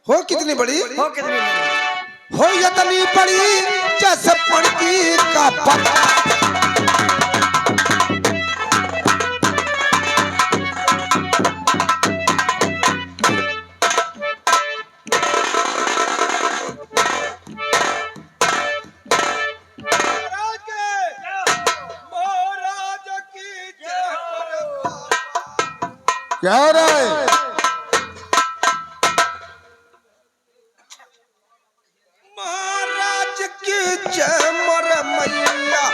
हो कितनी बड़ी, हो कितनी बड़ी, हो इतनी बड़ी जैसे पड़ती का पत्ता। क्या हो रहा है? महाराज की जय मोर मैया।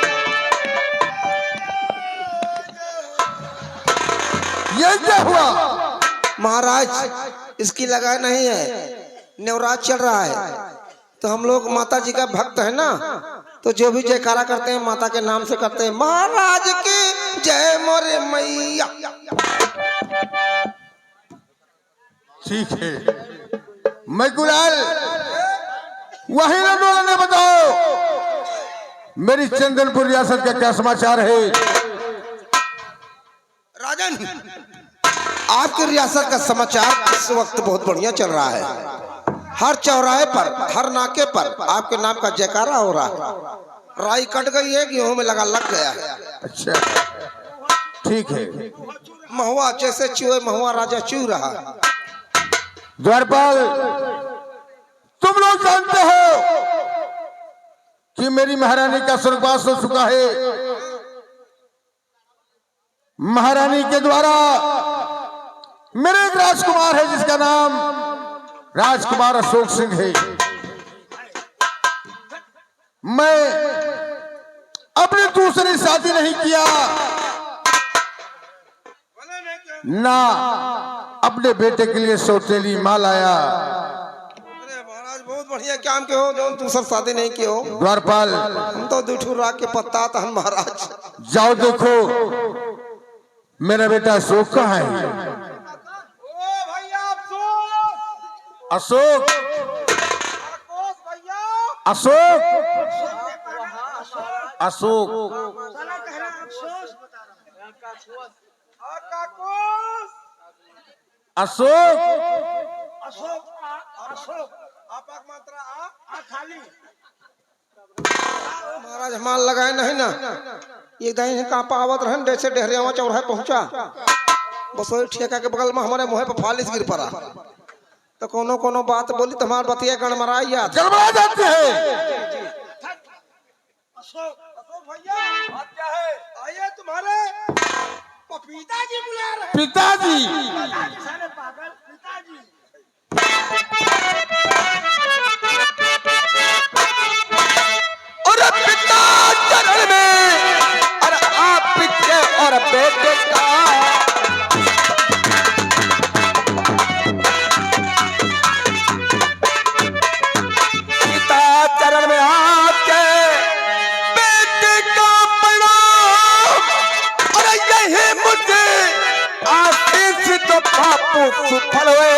ये क्या हुआ? महाराज इसकी लगाए नहीं है, नवराज चल रहा है, तो हम लोग माता जी का भक्त है ना, तो जो भी जयकारा करते हैं माता के नाम से करते हैं, महाराज की जय मोरे मैया। ठीक है, मैं गुलाल वही ना डोलने बताओ, मेरी चंदनपुर रियासत का क्या समाचार है? राजन, आपकी रियासत का समाचार इस वक्त बहुत बढ़िया चल रहा है। हर चौराहे पर, हर नाके पर आपके नाम का जयकारा हो रहा है। राई कट गई है, गेहूं में लग गया है। अच्छा, ठीक है। महुआ जैसे चूहे, महुआ राजा चू रहा। द्वारपाल, तुम लोग जानते हो कि मेरी महारानी का स्वर्गवास हो चुका है। महारानी के द्वारा मेरे एक राजकुमार है जिसका नाम राजकुमार अशोक सिंह है। मैं अपनी दूसरी शादी नहीं किया, ना अपने बेटे के लिए सौतेली माँ लाया। अरे महाराज बहुत बढ़िया काम के हो, जो तुम सब शादी नहीं किए हो। द्वारपाल, हम तो दूठू राग के पत्ता था महाराज। जाओ देखो मेरा बेटा अशोक कहाँ है? अशोक, अशोक, अशोक, अशोक, महाराज हमार लगाए नहीं ना, ये दही कहाँ पावत रहन, जैसे डेहरिया चौराहे पहुंचा, बस वही ठेका के बगल में हमारे मुँह पे फालिस गिर पड़ा, तो कोनो कोनो बात बोली तो हमारे बतिया गड़मड़ा याद गड़बड़ा जाते हैं। अशोक भैया, बात क्या है? आइए, तुम्हारे पिताजी बुला रहे हैं। पिताजी, साले पागल, पिताजी। और पिता चरण में, और आप पिता और बेटे का पिता चरण में आपके बेटे का प्रणाम, और यही मुझे आशीष तो बापू सुफल हुए।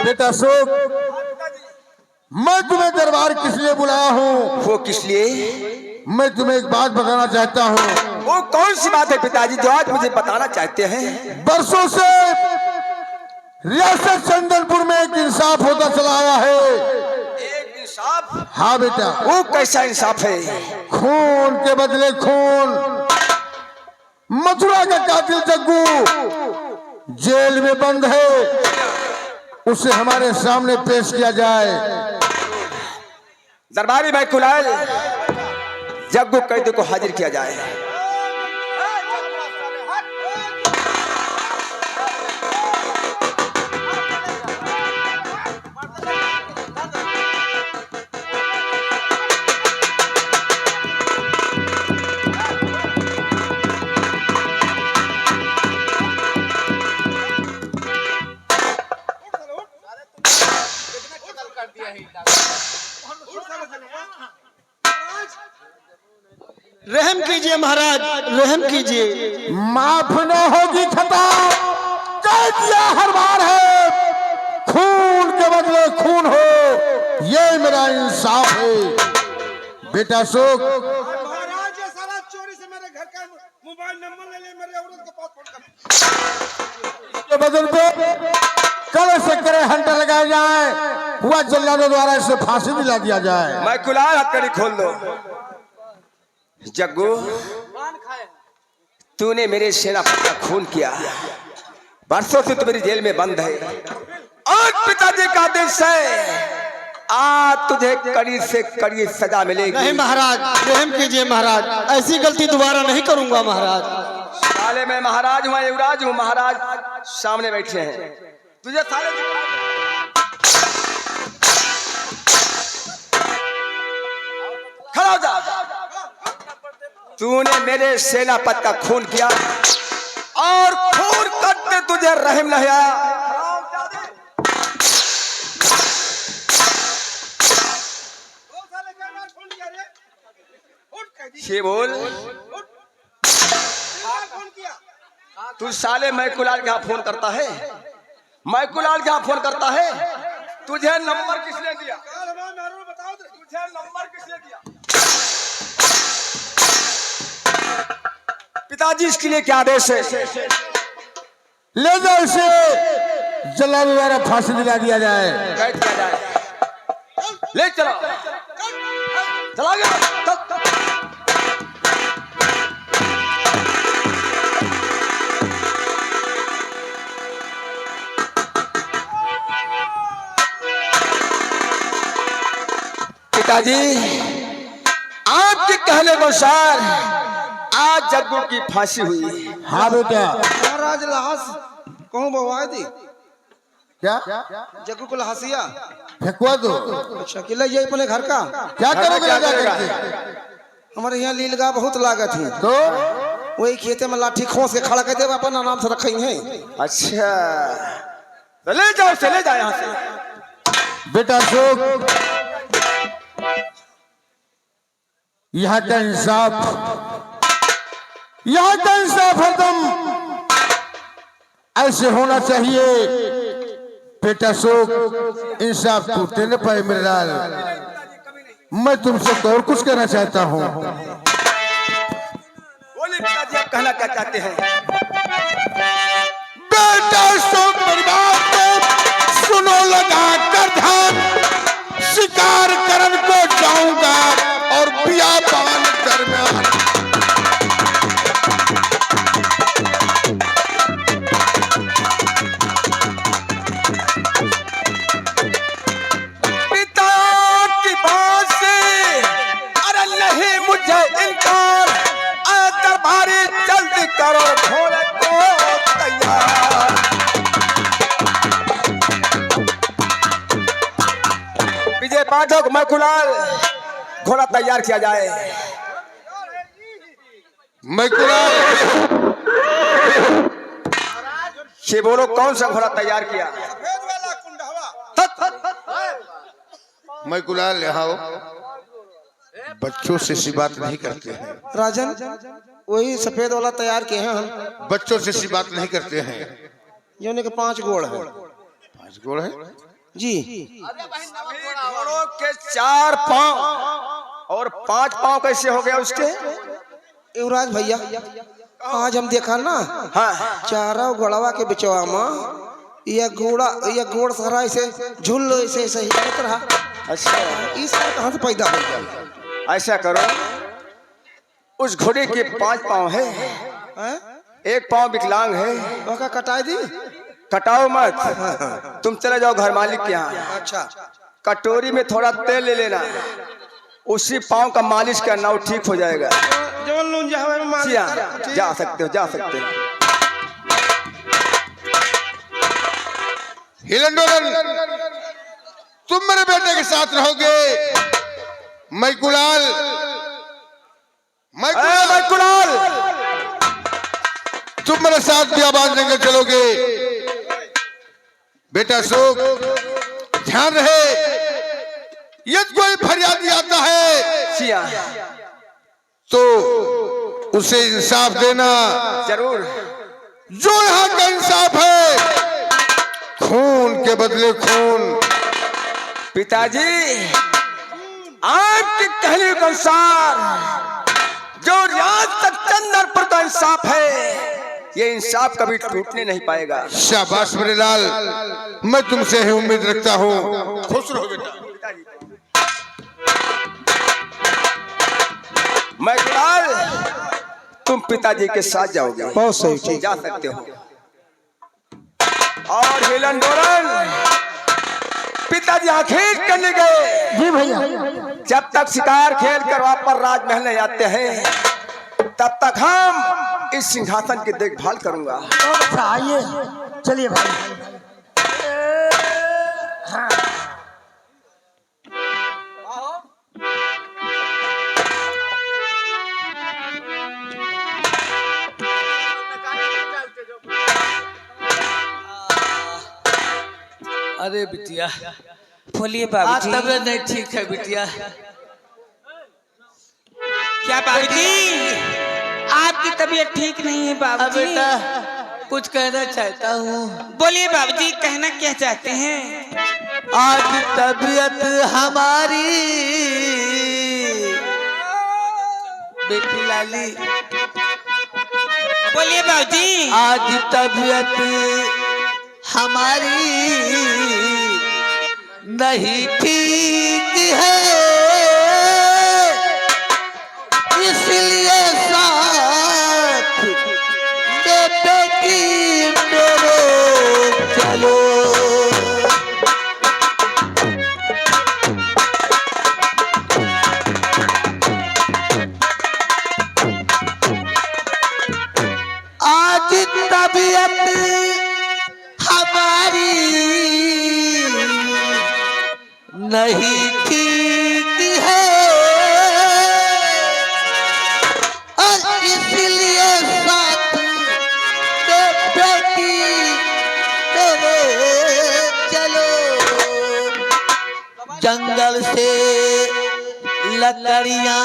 बेटा अशोक, मैं तुम्हें दरबार किस लिए बुलाया हूँ? वो किस लिए? मैं तुम्हें एक बात बताना चाहता हूँ। वो कौन सी बात है पिताजी जो आज मुझे बताना चाहते हैं? बरसों से रियासत चंदनपुर में एक इंसाफ होता चला आया है। एक इंसाफ? हाँ बेटा। वो कैसा इंसाफ है? खून के बदले खून। मथुरा का कातिल जग्गू जेल में बंद है, उसे हमारे सामने पेश किया जाए। दरबारी भाई कुलाल, जग्गू कैदी को हाजिर किया जाए। रहम कीजिए महाराज, रहम कीजिए। माफ न होगी खता, कह दिया हर बार है, खून के बदले खून हो, ये मेरा इंसाफ है। बेटा अशोक, महाराज ये सारा चोरी से मेरे घर का मोबाइल नंबर ले ले, मेरे औरत के पास फोन कर। के बदल पे कल से करे हंटर लगाए जाए, हुआ जल्लादों द्वारा इसे फांसी दिला दिया जाए। मैं कुलाल हथकड़ी खोल दो। जग्गू, तूने मेरे सेनापति का खून किया, बरसों से तू मेरी जेल में बंद है और पिताजी का आदेश है, आज तुझे कड़ी से कड़ी सजा मिलेगी। नहीं महाराज, रहम कीजिए महाराज, ऐसी गलती दोबारा नहीं करूंगा महाराज। साले मैं महाराज हूँ, युवराज हूँ, महाराज सामने बैठे हैं, तुझे साले खड़ा हो जा। तूने मेरे सेनापति का खून किया और खून करते तुझे रहम नहीं आया। ये बोल, तू साले मैकुलाल के यहाँ फोन करता है, मैकुलाल के यहाँ फोन करता है, तुझे नंबर किसने दिया? तुझे नंबर किसने दिया? पिताजी इसके लिए क्या आदेश है? ले जाओ इसे, जल्लादों द्वारा फांसी दिला दिया जाए। कैद किया जाए, ले चलो, चला गया। पिताजी, आपके कहने को अनुसार आज जग्गू की फांसी हुई। हाँ बेटा। महाराज लाश कहूँ बवाए दी, क्या जग्गू को लहासिया फेंकवा दो? अच्छा किला ये अपने घर का क्या करोगे क्या ले जा करेगा? करके? हमारे यहाँ लीलगा बहुत लागत है, तो वही खेते में लाठी खोस के खड़ा कर दे, अपन आराम से रखे हैं। अच्छा, तो ले जाओ, चले जाओ यहाँ से। बेटा अशोक, यहाँ का इंसाफ, यहाँ का इंसाफ हरदम ऐसे होना चाहिए। बेटा अशोक, इंसाफ टूटने न पाए मेरे लाल। मैं तुमसे तो और कुछ कहना चाहता हूँ। बोलिए पिताजी, आप कहना क्या चाहते हैं? बेटा अशोक परिवार को सुनो लगा कर ध्यान, शिकार करन को जाऊंगा और बियाबान दरमियान। पिता की बात से अरे नहीं मुझे इनकार, दरबारी जल्दी करो, घोड़े को तैयार। विजय पाठक, मैकुलाल, घोड़ा तैयार किया जाए। मैकुलाल, ये बोलो, कौन सा घोड़ा तैयार किया? मैकुलाल यहाँ आओ। बच्चों से सी बात नहीं करते हैं, राजन वही सफेद वाला तैयार किए हैं हम, बच्चों से सी बात नहीं करते हैं। योने के 5 गोड़ है 5 गोड़ है जी। घोड़ों के 4 पांव और 5 पांव कैसे हो गया उसके? युवराज भैया, आज हम देखा ना, हाँ, चारों गोड़वा के बिचवा में यह गोड़ सारा ऐसे झुल ऐसे सही रहा। अच्छा, इस कहाँ से पैदा हो गया? ऐसा करो, उस घोड़े के 5 पांव है, हैं? 1 पांव विकलांग है, वहाँ कटाई दी। कटाओ मत, तुम चले जाओ घर मालिक के यहाँ। अच्छा, कटोरी में थोड़ा तेल ले लेना, उसी पांव का मालिश करना, वो ठीक हो जाएगा। जवन लून जावे में मार। जा सकते हो, जा सकते हो। हिरंडोलन, तुम मेरे बेटे के साथ रहोगे। मैकुलाल, मैकुलाल, तुम मेरे साथ बियाबान जंगल चलोगे। बेटा अशोक, ध्यान रहे, यदि कोई फरियादी आता है सिया तो उसे इंसाफ देना। जरूर। जो यहाँ का इंसाफ है, खून के बदले खून। पिताजी, आपकी कहने के अनुसार जो राज तक चंदन पर का इंसाफ है, ये इंसाफ कभी टूटने नहीं पाएगा। शाबाश मेरे लाल, मैं तुमसे ही उम्मीद रखता हूँ। खुश रहो बेटा। मैं कल तुम पिताजी के साथ जाओगे। बहुत सही, ठीक। जा सकते हो। और हिलन डोरन, पिताजी आखिर करने गए। जी भैया। जब तक शिकार खेल कर वापस राजमहल नहीं आते हैं, तब तक हम इस सिंहासन की देखभाल करूंगा। अच्छा आइए, चलिए भाई। हाँ। अरे बिटिया, बोलिए आज बाबूजी। तबीयत नहीं ठीक है बिटिया। क्या बाबूजी, आपकी तबीयत ठीक नहीं है अब बाबूजी? बेटा कुछ कहना चाहता हूँ। बोलिए बाबूजी, कहना क्या चाहते हैं? आज तबीयत हमारी बेटी लाली, बोलिए बाबूजी। आज तबीयत हमारी नहीं ठीक है, इसलिए साथ में बेटी मेरे चलो। आज तबीयत हमारी नहीं ठीक है, और इसलिए साथ में बेटी मेरे चलो। जंगल से लकड़ियां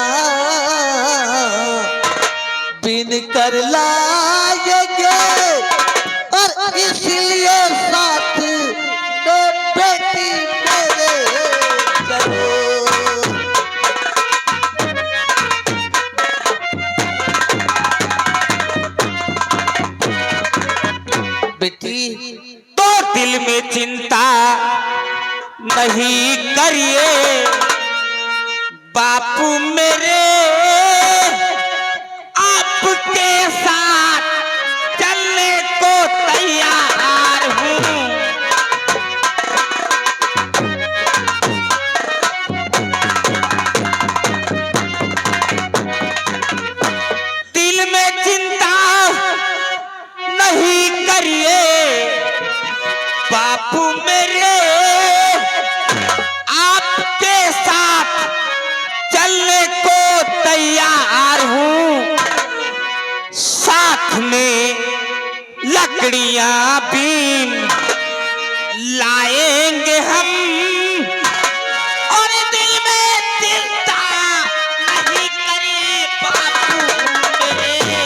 बिन कर लाएंगे, और इसलिए साथ में बेटी मेरे चलो। बेटी तो दिल में चिंता नहीं करिए बापू मेरे, आपके साथ चलने को तैयार हूँ। दिल में चिंता नहीं करिए बापू मेरे, आपके साथ चलने को तैयार हूँ। साथ में लकड़ियां बीन लाएंगे हम, और दिल में चिंता नहीं करिए बापू मेरे।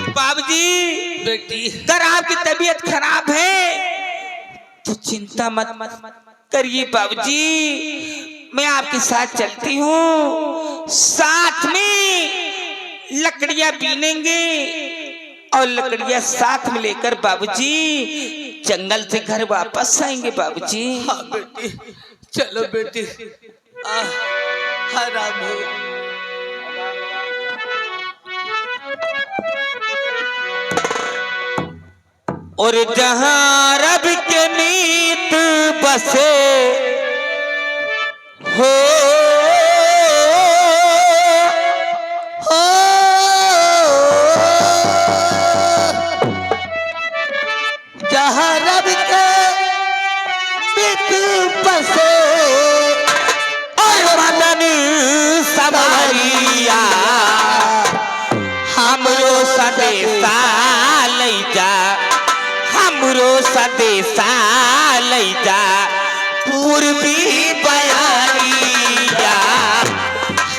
बाबूजी, बेटी अगर आपकी तबीयत खराब है तो चिंता मत करिए बाबूजी, मैं आपके साथ चलती हूँ। साथ में लकड़ियां बीनेंगे और लकड़ियां साथ में लेकर बाबूजी जंगल से घर वापस आएंगे बाबूजी। हाँ बेटी, चलो बेटी। आराम हो। और जहां रब के मीत बसे हो, जहाँ रब के मीत बसे, और मदन सवारिया हमरो हमरो सदेशा लैजा पूर्वी बयारिया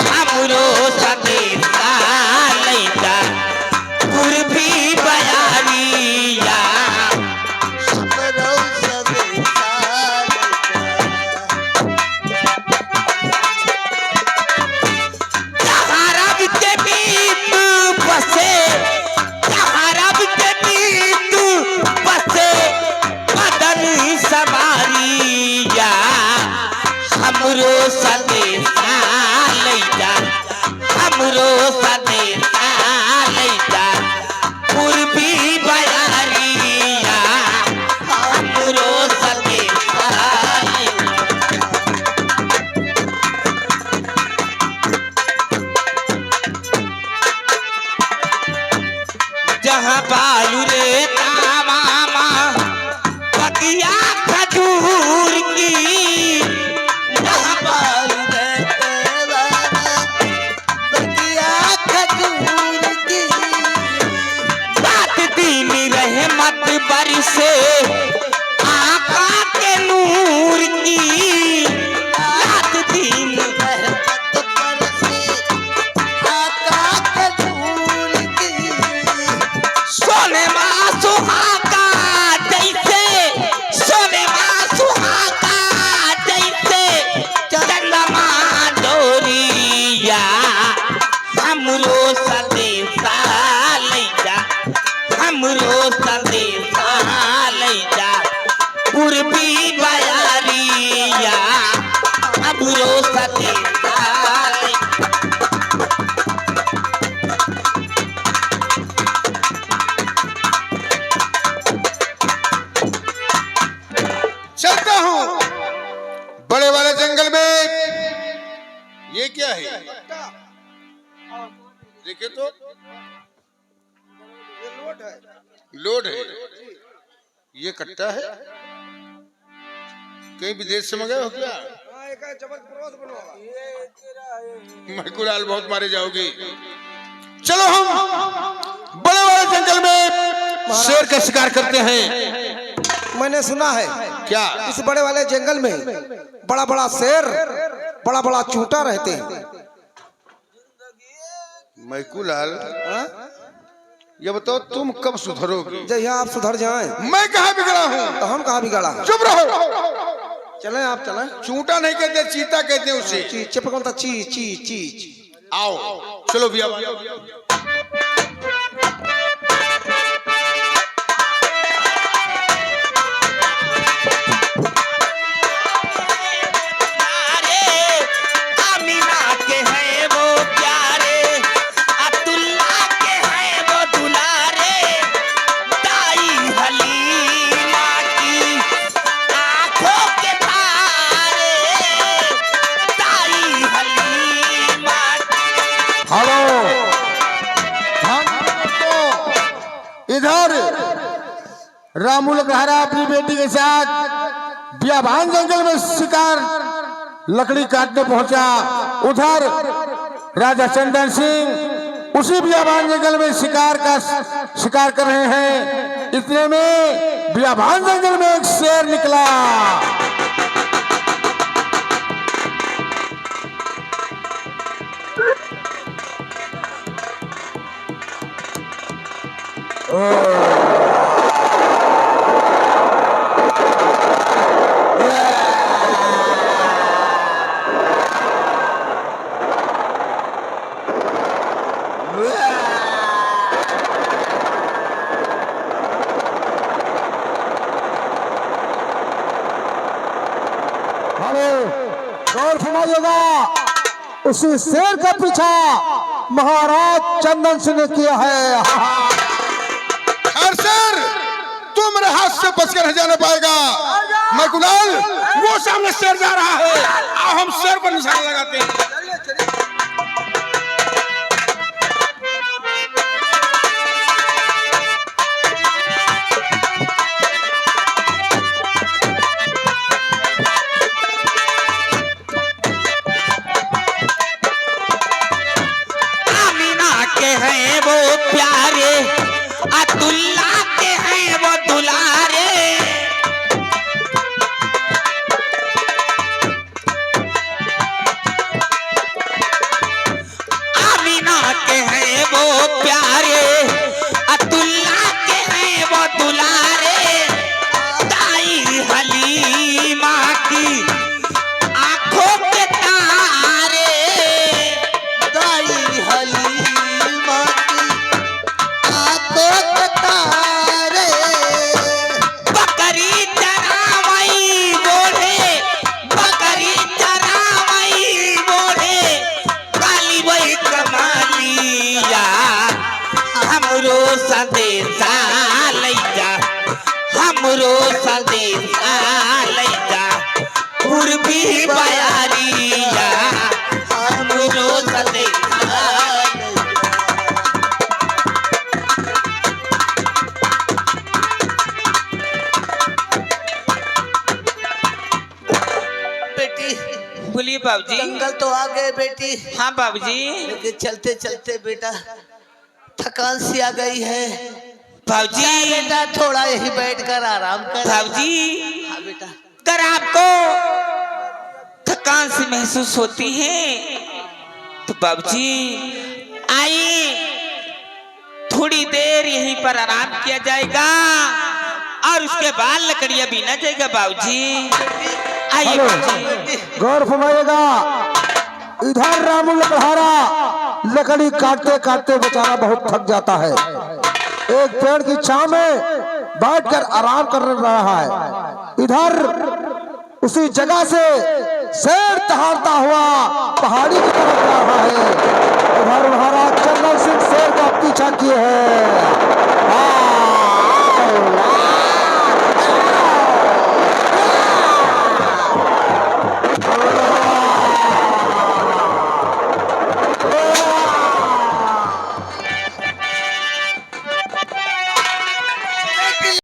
हमरो सदेशा लैजा पूर्वी बयारिया जहाँ रब के बीत बसे जहाँ रब के बीत बसे बदन सवारिया हमरो सदेशा लैजा हमरो सदेशा लैजा पूर्वी बयारिया हमरो सदेशा लैजा जहाँ बालू रे मामा पतिया खजूर की जहाँ बालू रे पतिया खजूर की रात दिन रहमत बरसे आका के नूर की रात दिन रहमत बरसे आका के नूर की सोने माँ सुहागा जैसे सोने माँ सुहागा जैसे चंद्रमा डोरिया हमरो सदेशा लैजा हमरो सदेशा लैजा पूर्वी बयारिया हमरो सदेशा लैजा चलता हूँ बड़े वाले जंगल में। ये क्या है? देखिए तो ये लोड है। लोड है। ये कट्टा है। कहीं विदेश से मंगाए हो क्या? हाँ एक है जबलपुर से बनवा। मैकुलाल बहुत मारे जाओगी। चलो हम बड़े वाले जंगल में शेर का शिकार करते हैं। मैंने सुना है क्या? इस बड़े वाले जंगल में बड़ा बड़ा शेर बड़ा बड़ा चूटा रहते हैं। मैकुलाल ये बताओ तुम कब सुधरोगे? जहिया आप सुधर जाएं। मैं कहाँ बिगड़ा हूँ? तो हम कहाँ बिगाड़ा? चुप रहो। चलें आप चलें। चूंटा नहीं कहते चीता कहते हैं उसे। ची चिपकन था ची ची ची आओ चलो भैया। अमीना के हैं वो प्यारे अब्दुल्ला के हैं वो दुलारे दाई हलीमा की आंखों के तारे दाई हलीमा हेलो इधर रामू लकहरा अपनी बेटी के साथ बियाबान जंगल में शिकार लकड़ी काटने पहुंचा। उधर राजा चंदन सिंह उसी बियाबान जंगल में शिकार कर रहे हैं। इतने में बियाबान जंगल में एक शेर निकला। गौर फरमाइएगा, उसी शेर का पीछा महाराज चंदन सिंह ने किया है। सर तुम मेरे हाथ से बच कर नहीं जाने पाएगा। मैकुलाल वो सामने शेर जा रहा है। आओ हम शेर पर निशाना लगाते हैं। हैं वो प्यारे अब्दुल्ला के हैं वो दुलारे संदेशा लैजा हमरो संदेशा लैजा पूर्वी बयारिया हमरो संदेशा बेटी बोलिए बाबूजी। जंगल तो आ गए बेटी, हाँ बाबूजी। लेकिन चलते चलते बेटा थकान सी आ गई है। बाबूजी बेटा थोड़ा यही बैठकर आराम कर। बाबूजी हाँ बेटा। अगर आपको थकान से महसूस होती है तो बाबूजी आइए, थोड़ी देर यहीं पर आराम किया जाएगा और उसके बाद लकड़ियां बीना जाएगा बाबूजी। आइए हेलो। बाबूजी। गौर फरमाइएगा, इधर रामू लकड़हारा लकड़ी काटते काटते बेचारा बहुत थक जाता है। एक पेड़ की छांव में बैठकर आराम कर रहा है। इधर उसी जगह से शेर दहाड़ता हुआ पहाड़ी की तरफ जा रहा है। इधर महाराज चंदन सिंह शेर का पीछा किए हैं।